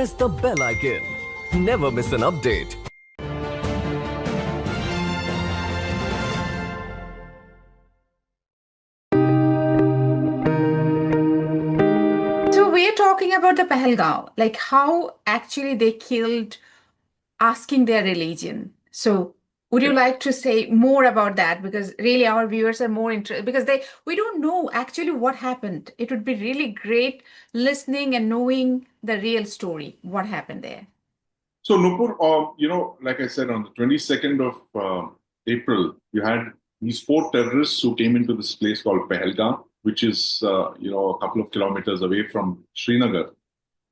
press the bell icon. Never miss an update. So we're talking about the Pahalgaon, like how actually they killed asking their religion. So would you Yes. like to say more about that? Because really our viewers are more interested because we don't know actually what happened. It would be really great listening and knowing the real story, what happened there. So, Nupur, like I said, on the 22nd of April, you had these four terrorists who came into this place called Pahalgam, which is, a couple of kilometers away from Srinagar.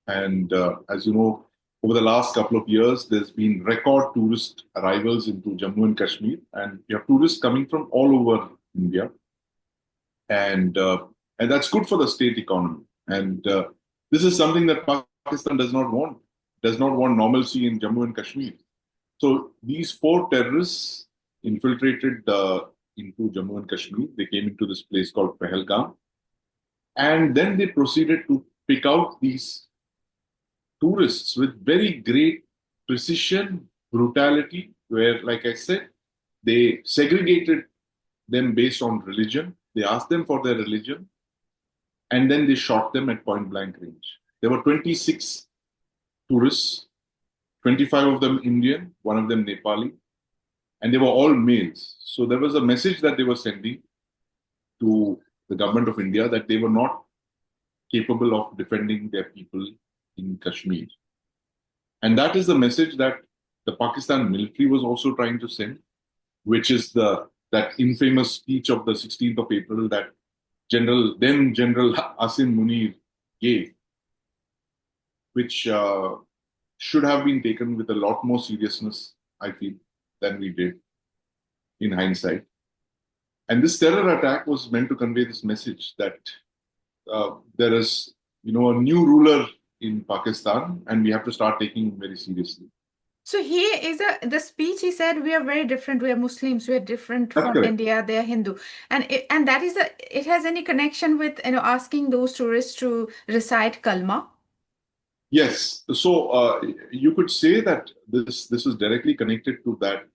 And as you know, over the last couple of years, there's been record tourist arrivals into Jammu and Kashmir, and you have tourists coming from all over India, and that's good for the state economy. And this is something that Pakistan does not want normalcy in Jammu and Kashmir. So these four terrorists infiltrated into Jammu and Kashmir. They came into this place called Pahalgam, and then they proceeded to pick out these tourists with very great precision, brutality, where, like I said, they segregated them based on religion. They asked them for their religion, and then they shot them at point blank range. There were 26 tourists, 25 of them Indian, one of them Nepali, and they were all males. So there was a message that they were sending to the government of India that they were not capable of defending their people in Kashmir. And that is the message that the Pakistan military was also trying to send, which is that infamous speech of the 16th of April that General Asim Munir gave, which should have been taken with a lot more seriousness, I feel, than we did in hindsight. And this terror attack was meant to convey this message that there is, a new ruler in Pakistan, and we have to start taking him very seriously. So here is the speech he said we are very different. We are Muslims. We are different That's from correct. India. They are Hindu, and that is it has any connection with asking those tourists to recite kalma? Yes. So you could say that this is directly connected to that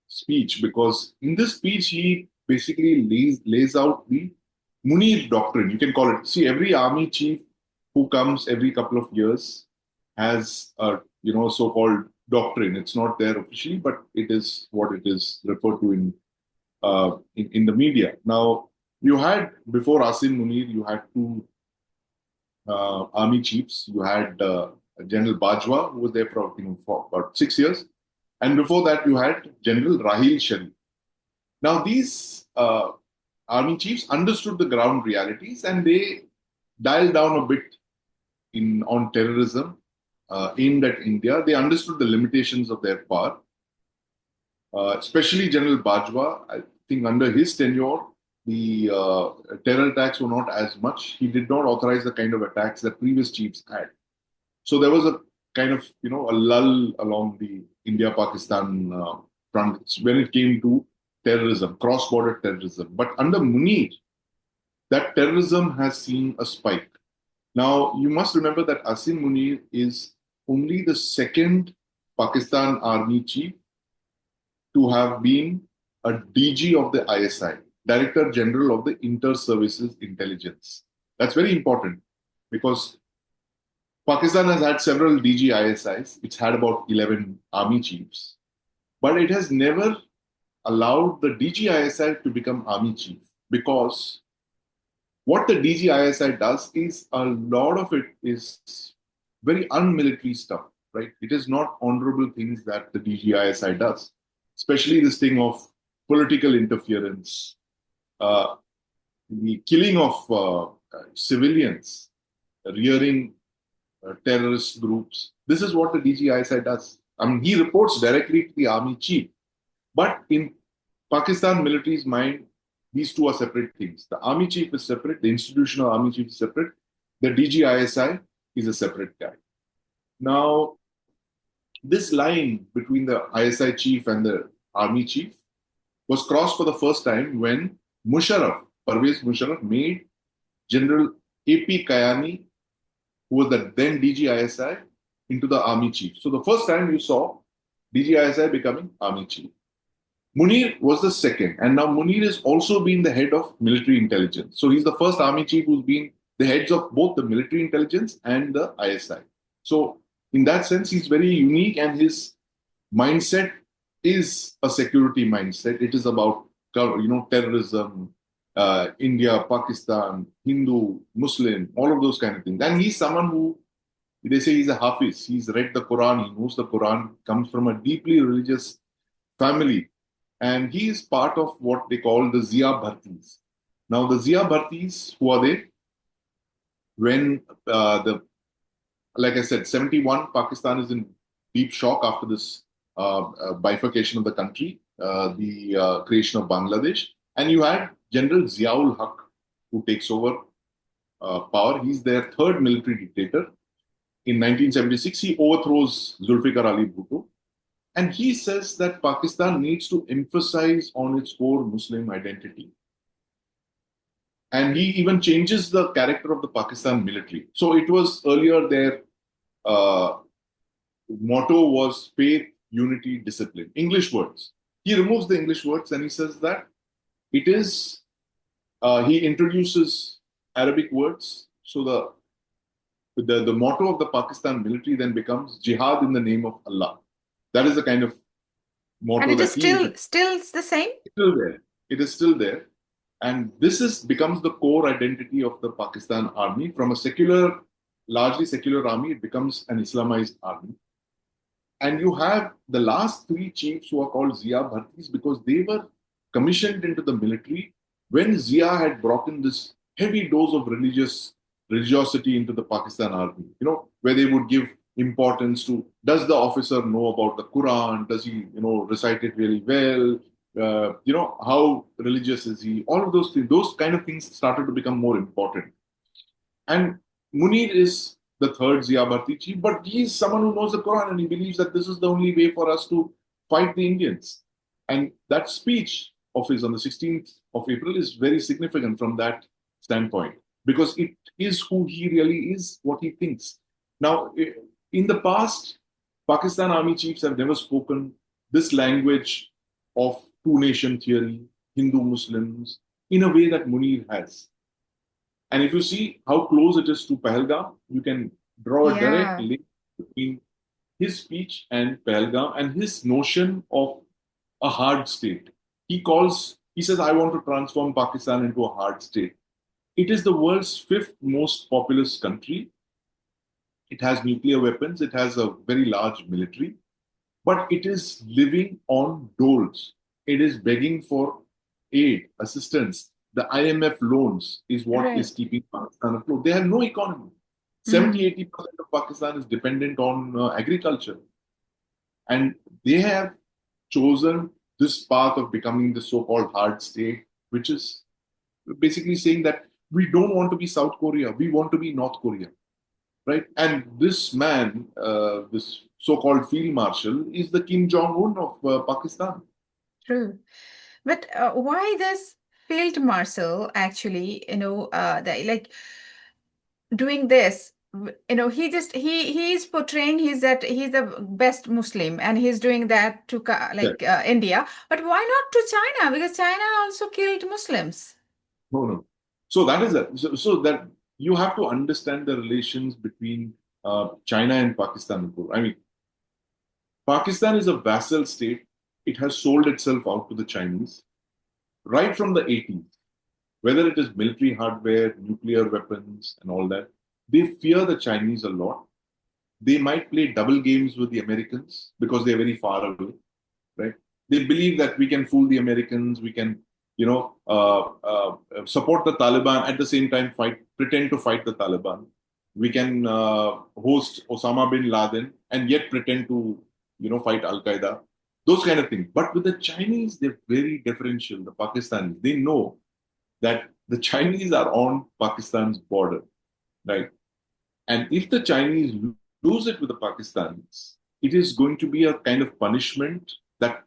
speech, because in this speech he basically lays out the Munir doctrine. You can call it. See, every army chief who comes every couple of years has a so-called doctrine. It's not there officially, but it is what it is referred to in the media. Now, you had before Asim Munir, you had two army chiefs. You had General Bajwa, who was there for, for about 6 years. And before that, you had General 𝗨𝗲𝗁𝗁. Now, these army chiefs understood the ground realities, and they dialed down a bit on terrorism aimed at India. They understood the limitations of their power, especially General Bajwa. I think under his tenure, the terror attacks were not as much. He did not authorize the kind of attacks that previous chiefs had. So there was a kind of, a lull along the India-Pakistan front when it came to terrorism, cross-border terrorism. But under Munir, that terrorism has seen a spike. Now, you must remember that Asim Munir is only the second Pakistan army chief to have been a DG of the ISI, Director General of the Inter-Services Intelligence. That's very important because Pakistan has had several DG ISIs. It's had about 11 army chiefs, but it has never allowed the DG ISI to become army chief, because what the DG ISI does is a lot of it is very unmilitary stuff, right? It is not honorable things that the DG ISI does, especially this thing of political interference, the killing of civilians, rearing terrorist groups. This is what the DG ISI does. I mean, he reports directly to the army chief. But in Pakistan military's mind, these two are separate things. The army chief is separate, the institutional army chief is separate, the DG ISI is a separate guy. Now, this line between the ISI chief and the army chief was crossed for the first time when Pervez Musharraf, made General A.P. Kayani, who was the then DG ISI, into the army chief. So the first time you saw DGISI becoming army chief. Munir was the second, and now Munir has also been the head of military intelligence. So he's the first army chief who's been the heads of both the military intelligence and the ISI. So in that sense, he's very unique, and his mindset is a security mindset. It is about terrorism, India, Pakistan, Hindu, Muslim, all of those kind of things. And he's someone who, they say he's a 𝗨𝗲𝗵. He's read the Quran, he knows the Quran, comes from a deeply religious family. And he is part of what they call the 𝗧𝗍𝗵𝗶. Now, the 𝗧𝗍𝗵𝗶s, who are they? When like I said, 71, Pakistan is in deep shock after this bifurcation of the country, the creation of Bangladesh. And you had General 𝗧𝗍𝗪𝗪, who takes over power. He's their third military dictator. In 1976, he overthrows Zulfikar Ali Bhutto. And he says that Pakistan needs to emphasize on its core Muslim identity. And he even changes the character of the Pakistan military. So it was earlier their motto was faith, unity, discipline. English words. He removes the English words and he says that it is, he introduces Arabic words. So the motto of the Pakistan military then becomes jihad in the name of Allah. That is the kind of motto. And it is that still the same? Still there. It is still there. And this becomes the core identity of the Pakistan army. From a largely secular army, it becomes an Islamized army. And you have the last three chiefs who are called 𝗧𝗍𝗵𝗶s because they were commissioned into the military when Zia had brought in this heavy dose of religiosity into the Pakistan army, where they would give importance to, does the officer know about the Quran? Does he, recite it really well? How religious is he? All of those things, those kind of things started to become more important. And Munir is the third 𝗧𝗍𝗵𝗶 chief, but he is someone who knows the Quran and he believes that this is the only way for us to fight the Indians. And that speech of his on the 16th of April is very significant from that standpoint, because it is who he really is, what he thinks. Now, in the past, Pakistan army chiefs have never spoken this language of two-nation theory, Hindu-Muslims, in a way that Munir has. And if you see how close it is to Pahalgam, you can draw a direct link between his speech and Pahalgam and his notion of a hard state. He says, I want to transform Pakistan into a hard state. It is the world's fifth most populous country. It has nuclear weapons. It has a very large military. But it is living on doles. It is begging for aid, assistance. The IMF loans is what is keeping Pakistan afloat. They have no economy. 70-80% of Pakistan is dependent on agriculture. And they have chosen this path of becoming the so-called hard state, which is basically saying that we don't want to be South Korea. We want to be North Korea. Right? And this man, this so-called field marshal, is the Kim Jong-un of Pakistan. True. But why this field marshal actually, doing this? He is portraying he's the best Muslim and he's doing that to India. But why not to China? Because China also killed Muslims. No. So that is that. So that you have to understand the relations between China and Pakistan. I mean, Pakistan is a vassal state. It has sold itself out to the Chinese right from the 80s. Whether it is military hardware, nuclear weapons, and all that, they fear the Chinese a lot. They might play double games with the Americans because they're very far away, right? They believe that we can fool the Americans, we can, support the Taliban, at the same time pretend to fight the Taliban. We can host Osama bin Laden and yet pretend to, fight Al-Qaeda. Those kind of things. But with the Chinese, they're very differential. The Pakistanis, they know that the Chinese are on Pakistan's border, right? And if the Chinese lose it with the Pakistanis, it is going to be a kind of punishment that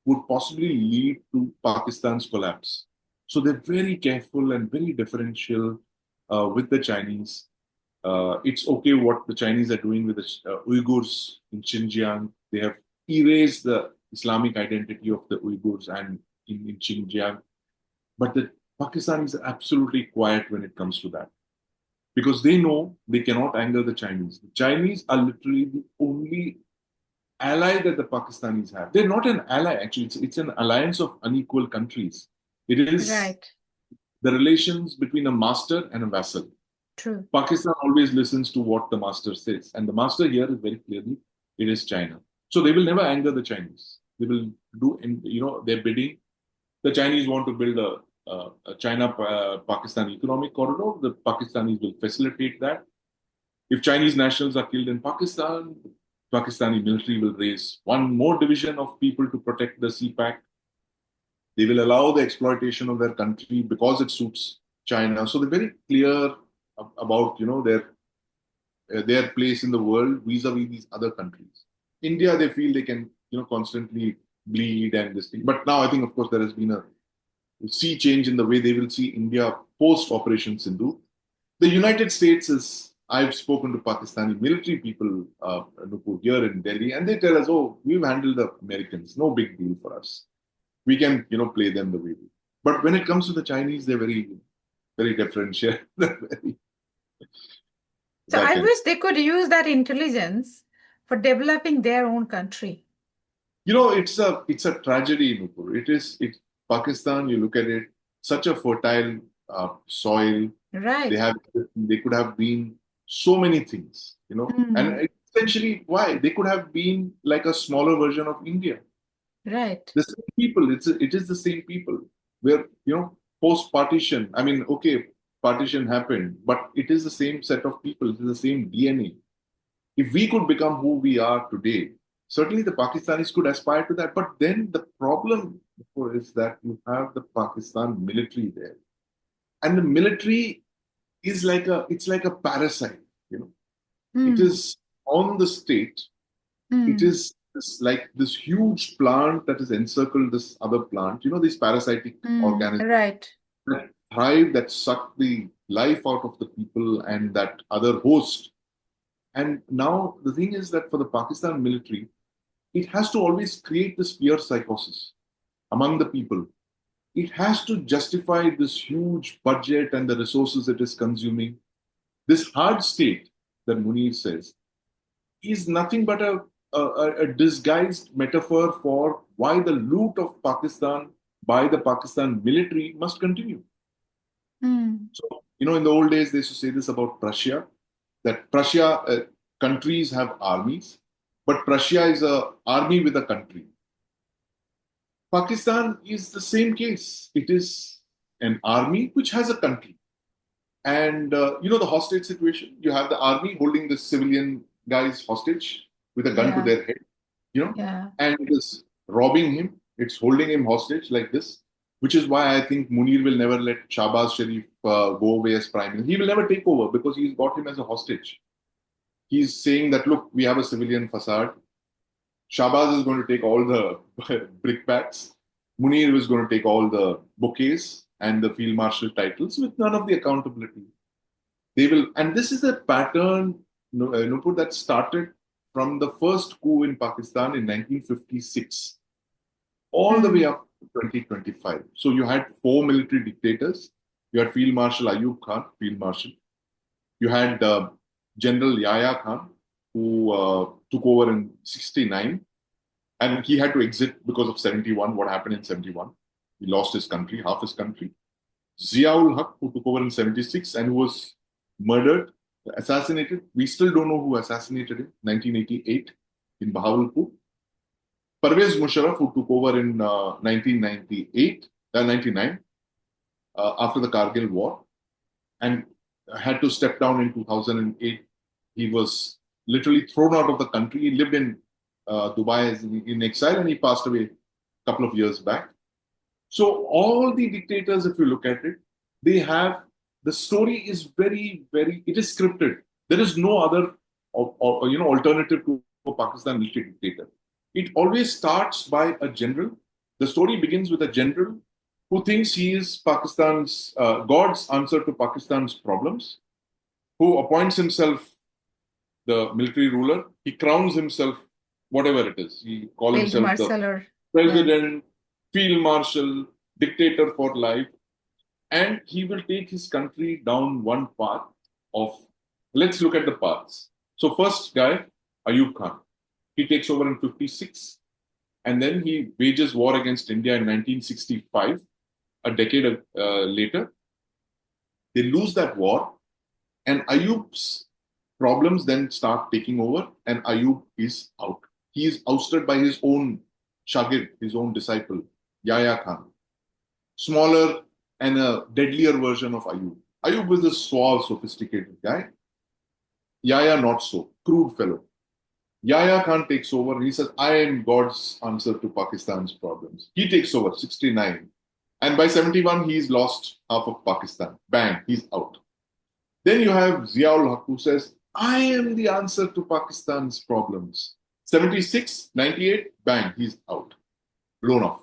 would possibly lead to Pakistan's collapse. So they're very careful and very differential with the Chinese. It's okay what the Chinese are doing with the Uyghurs in Xinjiang. They have erased the Islamic identity of the Uyghurs and in Xinjiang. But the Pakistanis are absolutely quiet when it comes to that because they know they cannot anger the Chinese. The Chinese are literally the only ally that the Pakistanis have. They're not an ally, actually. It's an alliance of unequal countries. It is Right. the relations between a master and a vassal. True. Pakistan always listens to what the master says. And the master here is very clearly, it is China. So they will never anger the Chinese. They will do, their bidding. The Chinese want to build a China-Pakistan economic corridor. The Pakistanis will facilitate that. If Chinese nationals are killed in Pakistan, the Pakistani military will raise one more division of people to protect the CPAC. They will allow the exploitation of their country because it suits China. So they're very clear about their place in the world vis-a-vis these other countries. India, they feel they can constantly bleed and this thing. But now I think, of course, there has been a sea change in the way they will see India post Operation Sindoor. The United States is, I've spoken to Pakistani military people here in Delhi, and they tell us, oh, we've handled the Americans, no big deal for us. We can, play them the way we. But when it comes to the Chinese, they're very, very differential. So I wish they could use that intelligence for developing their own country. It's a tragedy, Nupur. Pakistan, you look at it, such a fertile soil. Right. They could have been so many things, and essentially why? They could have been like a smaller version of India. Right. The same people, it is the same people. Where, post-partition, I mean, okay, partition happened, but it is the same set of people, it is the same DNA. If we could become who we are today, certainly the Pakistanis could aspire to that. But then the problem is that you have the Pakistan military there. And the military is like a parasite, It is on the state. It is like this huge plant that has encircled this other plant, these parasitic organisms. Right. That thrive, that suck the life out of the people and that other host. And now the thing is that for the Pakistan military, it has to always create this fear psychosis among the people. It has to justify this huge budget and the resources it is consuming. This hard state that Munir says is nothing but a disguised metaphor for why the loot of Pakistan by the Pakistan military must continue. So, in the old days, they used to say this about Prussia, that Prussia, countries have armies, but Prussia is an army with a country. Pakistan is the same case. It is an army which has a country. And, the hostage situation, you have the army holding the civilian guys hostage with a gun to their head, and it is robbing him. It's holding him hostage like this, which is why I think Munir will never let 𝗨𝗪𝗁𝗍𝗪 go away as prime minister. He will never take over because he's got him as a hostage. He's saying that, look, we have a civilian facade. 𝗨𝗪𝗁 is going to take all the brickbats. Munir is going to take all the bouquets and the field marshal titles with none of the accountability. They will, and this is a pattern, Nupur, that started from the first coup in Pakistan in 1956, all the way up to 2025. So you had 4 military dictators. You had Field Marshal Ayub Khan, Field Marshal. You had General Yahya Khan, who took over in 69. And he had to exit because of 71, what happened in 71. He lost his country, half his country. Zia-ul-Haq, who took over in 76 and who was murdered, assassinated. We still don't know who assassinated him, 1988 in Bahawalpur. Pervez Musharraf, who took over in 1999, after the Kargil War, and had to step down in 2008. He was literally thrown out of the country. He lived in Dubai in exile, and he passed away a couple of years back. So all the dictators, if you look at it, they have, the story is very, very, it is scripted. There is no other alternative to a Pakistan military dictator. It always starts by a general. The story begins with a general who thinks he is Pakistan's God's answer to Pakistan's problems. who appoints himself the military ruler. He crowns himself whatever it is. He calls Field himself the marshal or president, field marshal, dictator for life. And he will take his country down one path of, let's look at the paths. So first guy, Ayub Khan. He takes over in 56. And then he wages war against India in 1965, a decade later. They lose that war. And Ayub's problems then start taking over. And Ayub is out. He is ousted by his own Shagird, his own disciple, Yahya Khan. Smaller and a deadlier version of Ayub. Ayub was a suave, sophisticated guy. Yahya not so, crude fellow. Yahya Khan takes over and he says, I am God's answer to Pakistan's problems. He takes over, 69. And by 71, he's lost half of Pakistan. Bang, he's out. Then you have 𝗕𝗪𝗪 who says, I am the answer to Pakistan's problems. 76, 98, bang, he's out. Blown off.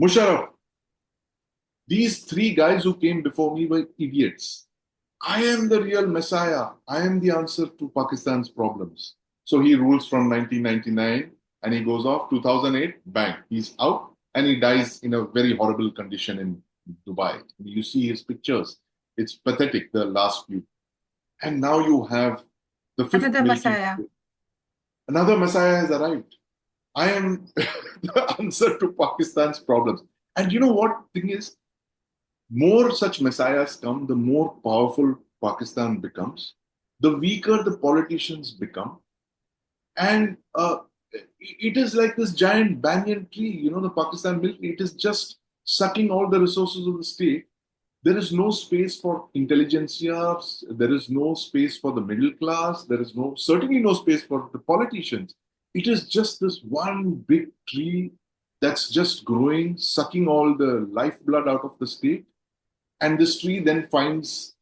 Musharraf. These three guys who came before me were idiots. I am the real Messiah. I am the answer to Pakistan's problems. So he rules from 1999 and he goes off. 2008, bang, he's out and he dies in a very horrible condition in Dubai. You see his pictures. It's pathetic, the last few. And now you have the fifth another Messiah. Another Messiah has arrived. I am the answer to Pakistan's problems. And you know what thing is? More such messiahs come, the more powerful Pakistan becomes, the weaker the politicians become. And it is like this giant banyan tree, the Pakistan military. It is just sucking all the resources of the state. There is no space for intelligentsia. There is no space for the middle class. There is certainly no space for the politicians. It is just this one big tree that's just growing, sucking all the lifeblood out of the state. And this tree then finds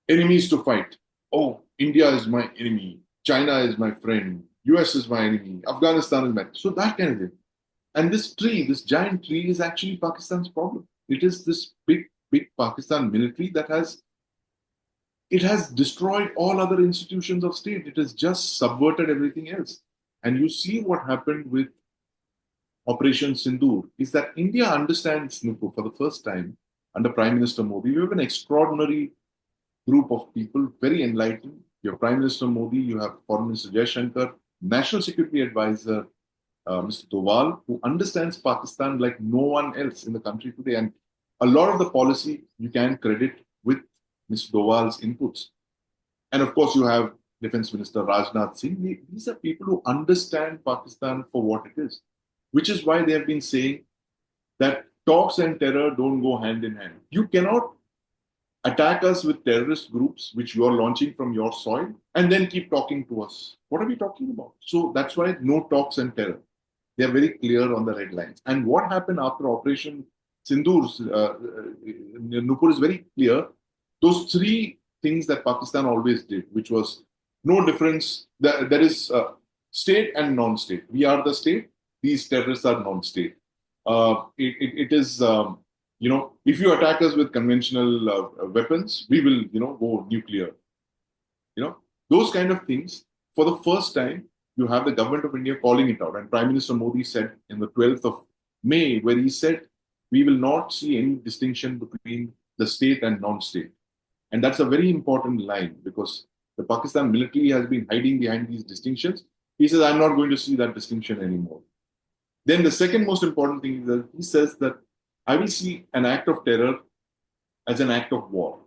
enemies to fight. Oh, India is my enemy. China is my friend. US is my enemy. Afghanistan is my... So that kind of thing. And this tree, this giant tree is actually Pakistan's problem. It is this big Pakistan military that has destroyed all other institutions of state. It has just subverted everything else. And you see what happened with Operation Sindoor is that India understands Nupur for the first time under Prime Minister Modi. We have an extraordinary group of people, very enlightened. You have Prime Minister Modi, you have Foreign Minister Jaishankar, National Security Advisor Mr. Doval, who understands Pakistan like no one else in the country today. And a lot of the policy you can credit with Mr. Doval's inputs. And of course, you have Defense Minister Rajnath Singh. These are people who understand Pakistan for what it is, which is why they have been saying that talks and terror don't go hand in hand. You cannot attack us with terrorist groups, which you are launching from your soil, and then keep talking to us. What are we talking about? So that's why no talks and terror. They are very clear on the red lines. And what happened after Operation Sindoor, Nupur is very clear. Those three things that Pakistan always did, which was no difference. There is state and non-state. We are the state. These terrorists are non-state. It is, if you attack us with conventional weapons, we will, go nuclear. Those kind of things. For the first time, you have the government of India calling it out. And Prime Minister Modi said in the 12th of May, where he said, we will not see any distinction between the state and non-state. And that's a very important line because the Pakistan military has been hiding behind these distinctions. He says, I'm not going to see that distinction anymore. Then the second most important thing is that he says that I will see an act of terror as an act of war.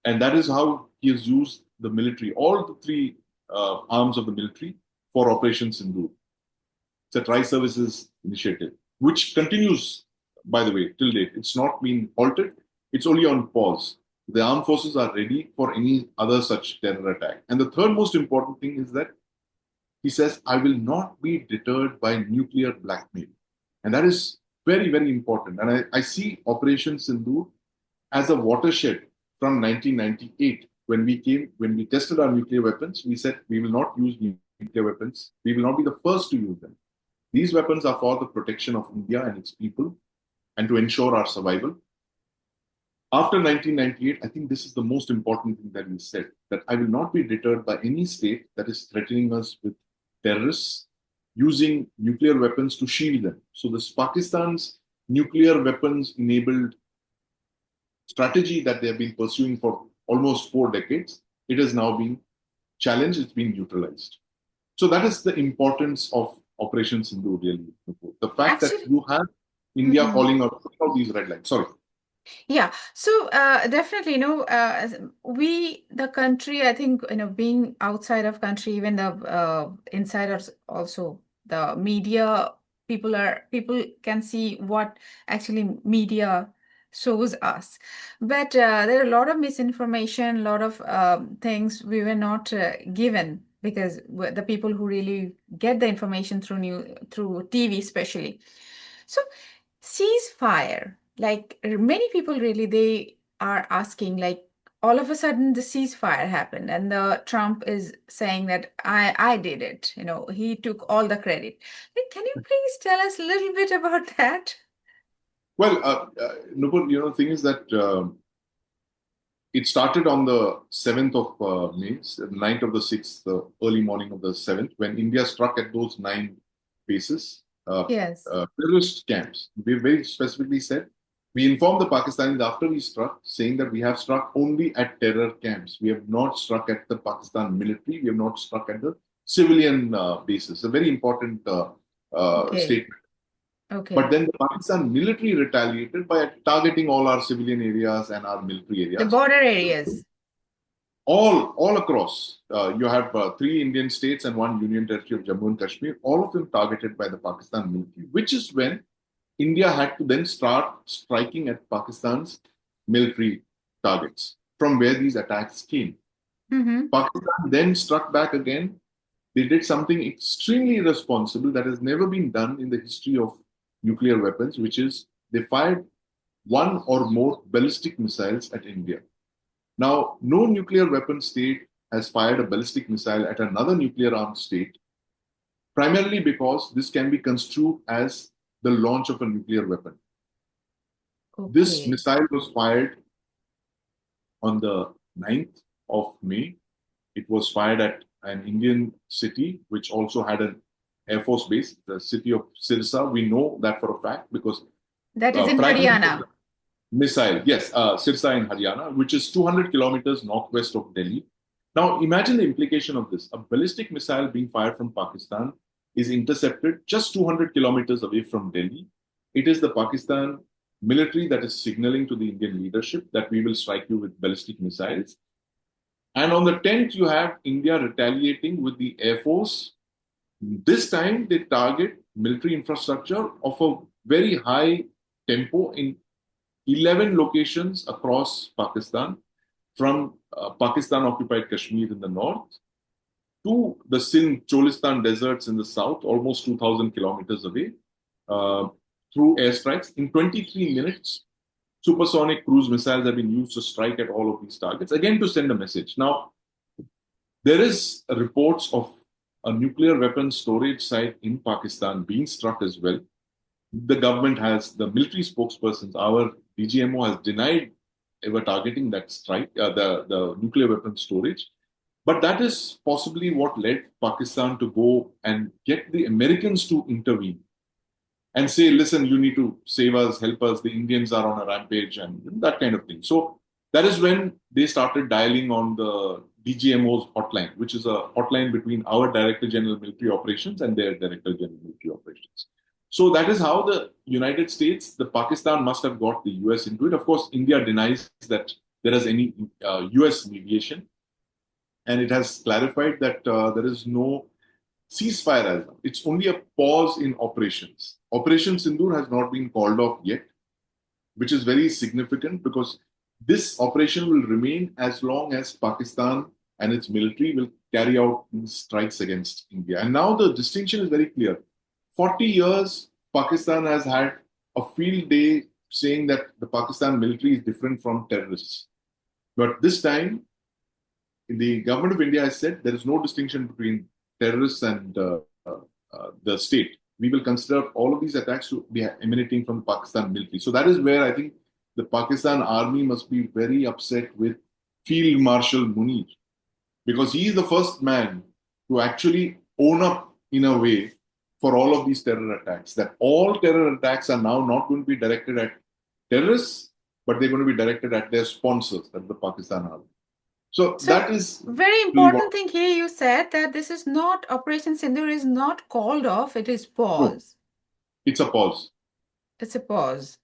And that is how he has used the military, all the three arms of the military for Operation Sindoor. It's a tri-services initiative, which continues, by the way, till date. It's not been halted. It's only on pause. The armed forces are ready for any other such terror attack. And the third most important thing is that he says, I will not be deterred by nuclear blackmail. And that is very, very important. And I see Operation Sindoor as a watershed from 1998. When we tested our nuclear weapons, we said we will not use nuclear weapons. We will not be the first to use them. These weapons are for the protection of India and its people and to ensure our survival. After 1998, I think this is the most important thing that he said, that I will not be deterred by any state that is threatening us with terrorists using nuclear weapons to shield them. So this Pakistan's nuclear weapons enabled strategy that they have been pursuing for almost 4 decades, it has now been challenged, it's been neutralized. So that is the importance of Operation Sindoor, really. The fact that you have India calling out these red lines. Sorry. Yeah, so definitely, we, the country, I think, being outside of country, even the insiders also, the media, people can see what actually media shows us. But there are a lot of misinformation, a lot of things we were not given, because the people who really get the information through TV especially. So ceasefire, like many people really, they are asking, like, all of a sudden the ceasefire happened and the Trump is saying that I did it, he took all the credit. Like, can you please tell us a little bit about that? Well, Nupur, the thing is that it started on the 7th of May, night of the 6th, the early morning of the 7th, when India struck at those 9 bases, Yes. terrorist camps. We very specifically said, we informed the Pakistanis after we struck, saying that we have struck only at terror camps. We have not struck at the Pakistan military. We have not struck at the civilian bases. A very important statement. Okay. But then the Pakistan military retaliated by targeting all our civilian areas and our military areas. The border areas. All across. You have 3 Indian states and 1 union territory of Jammu and Kashmir, all of them targeted by the Pakistan military, which is when India had to then start striking at Pakistan's military targets, from where these attacks came. Pakistan then struck back again. They did something extremely irresponsible that has never been done in the history of nuclear weapons, which is they fired 1 or more ballistic missiles at India. Now, no nuclear weapon state has fired a ballistic missile at another nuclear armed state, primarily because this can be construed as the launch of a nuclear weapon. Okay. This missile was fired on the 9th of May. It was fired at an Indian city, which also had an Air Force base, the city of Sirsa. We know that for a fact because that is in Haryana. Missile, yes, Sirsa in Haryana, which is 200 kilometers northwest of Delhi. Now, imagine the implication of this. A ballistic missile being fired from Pakistan is intercepted just 200 kilometers away from Delhi. It is the Pakistan military that is signaling to the Indian leadership that we will strike you with ballistic missiles. And on the 10th, you have India retaliating with the Air Force. This time, they target military infrastructure of a very high tempo in 11 locations across Pakistan, from Pakistan-occupied Kashmir in the north to the Sindh-Cholistan deserts in the south, almost 2,000 kilometers away, through airstrikes. In 23 minutes, supersonic cruise missiles have been used to strike at all of these targets, again to send a message. Now, there is reports of a nuclear weapons storage site in Pakistan being struck as well. The government has, the military spokespersons, our DGMO has denied ever targeting that strike, the nuclear weapons storage. But that is possibly what led Pakistan to go and get the Americans to intervene and say, listen, you need to save us, help us, the Indians are on a rampage and that kind of thing. So that is when they started dialing on the DGMO's hotline, which is a hotline between our Director General Military Operations and their Director General Military Operations. So that is how the United States, the Pakistan must have got the US into it. Of course, India denies that there is any US mediation. And it has clarified that there is no ceasefire as well. It's only a pause in operations. Operation Sindoor has not been called off yet, which is very significant because this operation will remain as long as Pakistan and its military will carry out strikes against India. And now the distinction is very clear. 40 years, Pakistan has had a field day saying that the Pakistan military is different from terrorists. But this time, the government of India has said there is no distinction between terrorists and the state. We will consider all of these attacks to be emanating from Pakistan military. So that is where I think the Pakistan army must be very upset with Field Marshal Munir, because he is the first man to actually own up in a way for all of these terror attacks, that all terror attacks are now not going to be directed at terrorists, but they're going to be directed at their sponsors, that the Pakistan army. So that is very important thing here. You said that this is not Operation Sindoor is not called off, it is pause. No, it's a pause. It's a pause.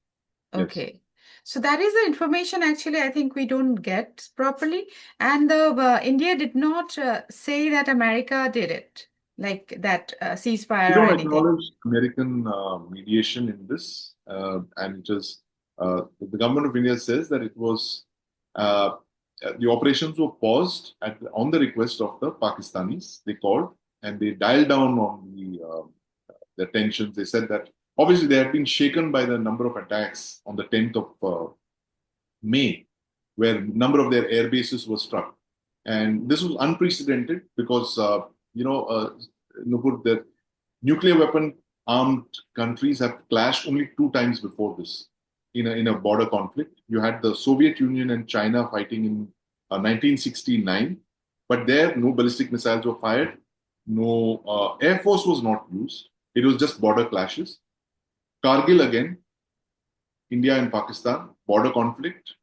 Okay. Yes. So that is the information actually I think we don't get properly. And the India did not say that America did it, like that ceasefire We or don't anything. acknowledge American mediation in this, and it is the government of India says that it was the operations were paused on the request of the Pakistanis. They called and they dialed down on the tensions. They said that obviously they had been shaken by the number of attacks on the 10th of May, where a number of their air bases were struck, and this was unprecedented because Nupur, the nuclear weapon armed countries have clashed only 2 times before this in a border conflict. You had the Soviet Union and China fighting in 1969, but there no ballistic missiles were fired, no air force was not used. It was just border clashes. Kargil again, India and Pakistan, border conflict,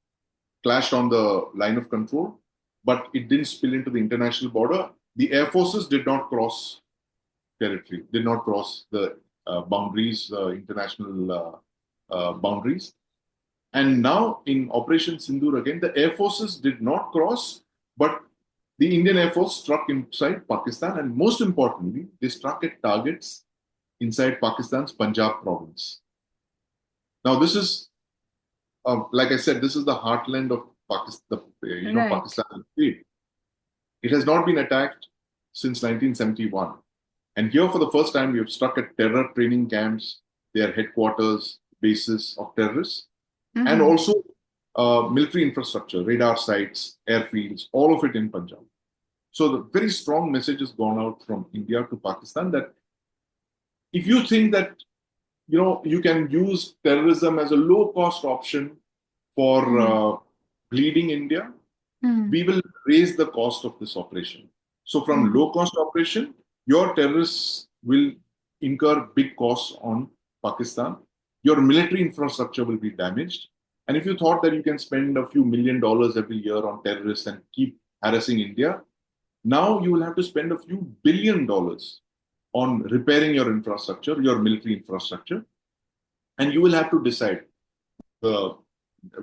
clashed on the line of control, but it didn't spill into the international border. The air forces did not cross territory, did not cross the boundaries, international boundaries. And now in Operation Sindoor again, the air forces did not cross, but the Indian Air Force struck inside Pakistan, and most importantly, they struck at targets inside Pakistan's Punjab province. Now, this is, like I said, this is the heartland of Pakistan, Right. Pakistan. It has not been attacked since 1971. And here, for the first time, we have struck at terror training camps, their headquarters, bases of terrorists, and also military infrastructure, radar sites, airfields, all of it in Punjab. So the very strong message has gone out from India to Pakistan that if you think that you can use terrorism as a low-cost option for bleeding India, we will raise the cost of this operation. So from low-cost operation, your terrorists will incur big costs on Pakistan. Your military infrastructure will be damaged. And if you thought that you can spend a few $1 million every year on terrorists and keep harassing India, now you will have to spend a few $1 billion on repairing your infrastructure, your military infrastructure. And you will have to decide, the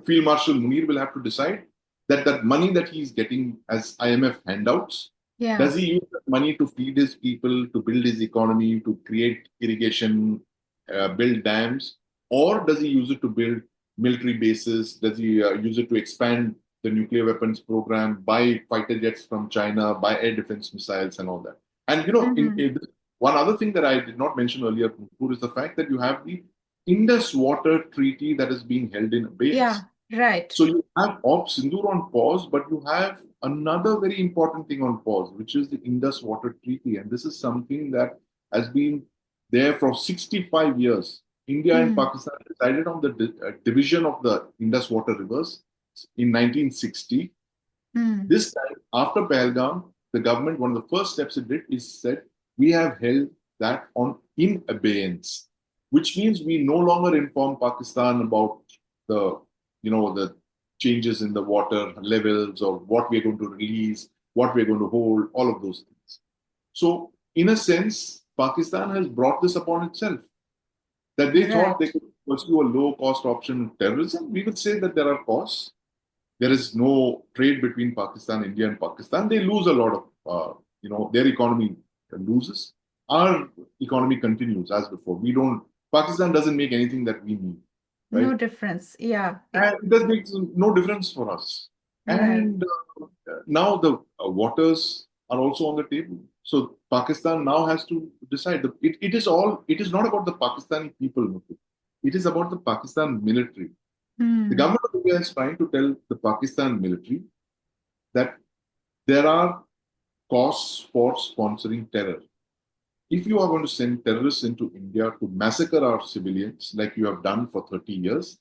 Field Marshal Munir will have to decide that money that he's getting as IMF handouts, does he use that money to feed his people, to build his economy, to create irrigation, build dams, or does he use it to build military bases? Does he use it to expand the nuclear weapons program, buy fighter jets from China, buy air defense missiles and all that? And one other thing that I did not mention earlier, is the fact that you have the Indus Water Treaty that is being held in abeyance. Yeah, right. So you have Op Sindoor on pause, but you have another very important thing on pause, which is the Indus Water Treaty. And this is something that has been there for 65 years. India and Pakistan decided on the division of the Indus Water rivers in 1960. This time, after 𝗨𝗪𝗏, the government, one of the first steps it did is said, we have held that in abeyance, which means we no longer inform Pakistan about the changes in the water levels or what we're going to release, what we're going to hold, all of those things. So, in a sense, Pakistan has brought this upon itself. That they thought they could pursue a low-cost option of terrorism. We would say that there are costs. There is no trade between Pakistan, India, and Pakistan. They lose a lot of, their economy loses. Our economy continues as before. Pakistan doesn't make anything that we need. Right? No difference. Yeah. And that makes no difference for us. And now the waters are also on the table. So Pakistan now has to decide. It is not about the Pakistani people. It is about the Pakistan military. The government of India is trying to tell the Pakistan military that there are costs for sponsoring terror. If you are going to send terrorists into India to massacre our civilians like you have done for 30 years,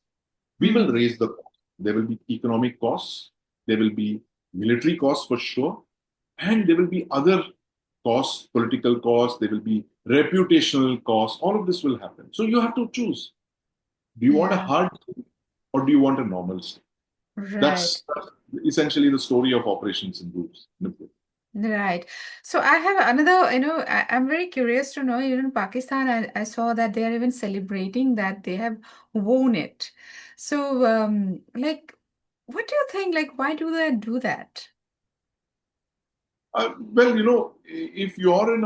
We will raise the cost. There will be economic costs, there will be military costs for sure, and there will be other costs, political costs, there will be reputational costs. All of this will happen. So you have to choose. Do you want a hard state or do you want a normal state? Right. That's essentially the story of Operation Sindoor. Right. So I have another, I'm very curious to know, even in Pakistan, I saw that they are even celebrating that they have won it. So, what do you think? Like, why do they do that? Well, if you're in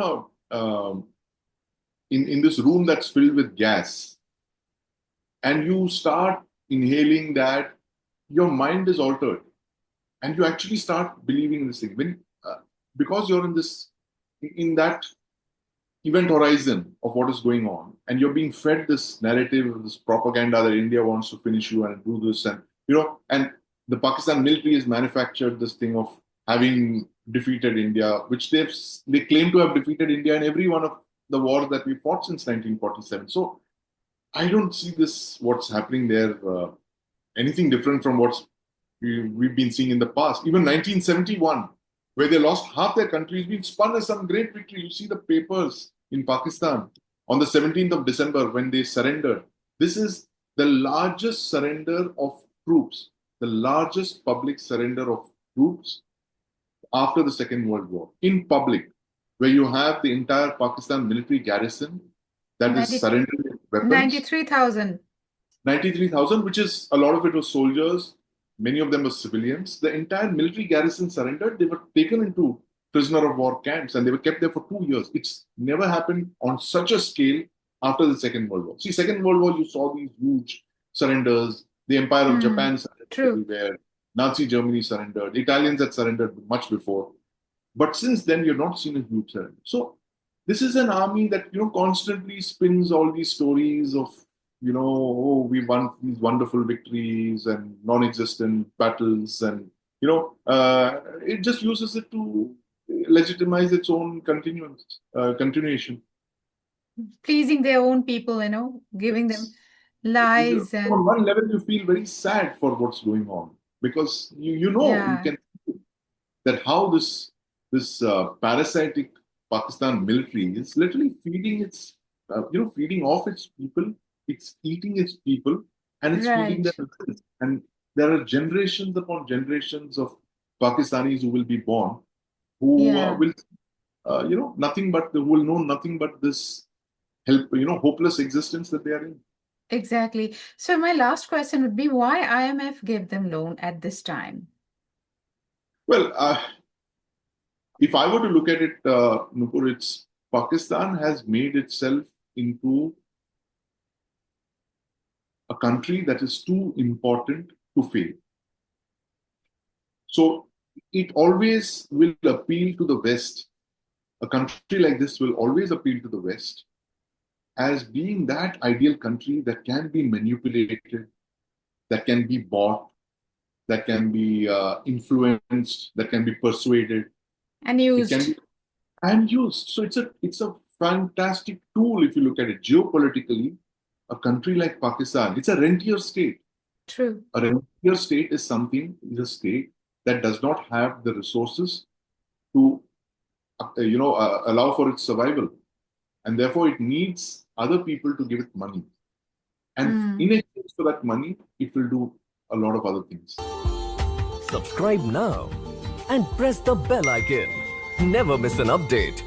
in this room that's filled with gas, and you start inhaling that, your mind is altered, and you actually start believing in this thing. Because you're in that event horizon of what is going on, and you're being fed this narrative, this propaganda that India wants to finish you and do this, and and the Pakistan military has manufactured this thing of having defeated India, which they claim to have defeated India in every one of the wars that we fought since 1947. So I don't see what's happening there, anything different from what we've been seeing in the past. Even 1971, where they lost half their country, has been spun as some great victory. You see the papers in Pakistan on the 17th of December when they surrendered. This is the largest surrender of troops, the largest public surrender of troops after the Second World War, in public, where you have the entire Pakistan military garrison that is surrendering weapons. 93,000. 93,000, which is, a lot of it was soldiers, many of them were civilians. The entire military garrison surrendered. They were taken into prisoner of war camps and they were kept there for 2 years. It's never happened on such a scale after the Second World War. See, Second World War, you saw these huge surrenders. The Empire of Japan surrendered everywhere. Nazi Germany surrendered. The Italians had surrendered much before. But since then, you've not seen a huge surrender. So this is an army that, constantly spins all these stories of, we won these wonderful victories and non-existent battles. And, it just uses it to legitimize its own continuation. Pleasing their own people, giving them lies. And on one level, you feel very sad for what's going on. Because you can see that how this parasitic Pakistan military is literally feeding feeding off its people, it's eating its people, and it's feeding them. And there are generations upon generations of Pakistanis who will be born, who will know nothing but this hopeless existence that they are in. Exactly. So my last question would be, why IMF gave them loan at this time? Well, if I were to look at it, Nupur, Pakistan has made itself into a country that is too important to fail. So it always will appeal to the West. A country like this will always appeal to the West as being that ideal country that can be manipulated, that can be bought, that can be influenced, that can be persuaded. And used. It can be used. So it's a fantastic tool if you look at it geopolitically. A country like Pakistan, it's a rentier state. True. A rentier state is a state that does not have the resources to allow for its survival. And therefore, it needs other people to give it money. And in exchange for that money, it will do a lot of other things. Subscribe now and press the bell icon. Never miss an update.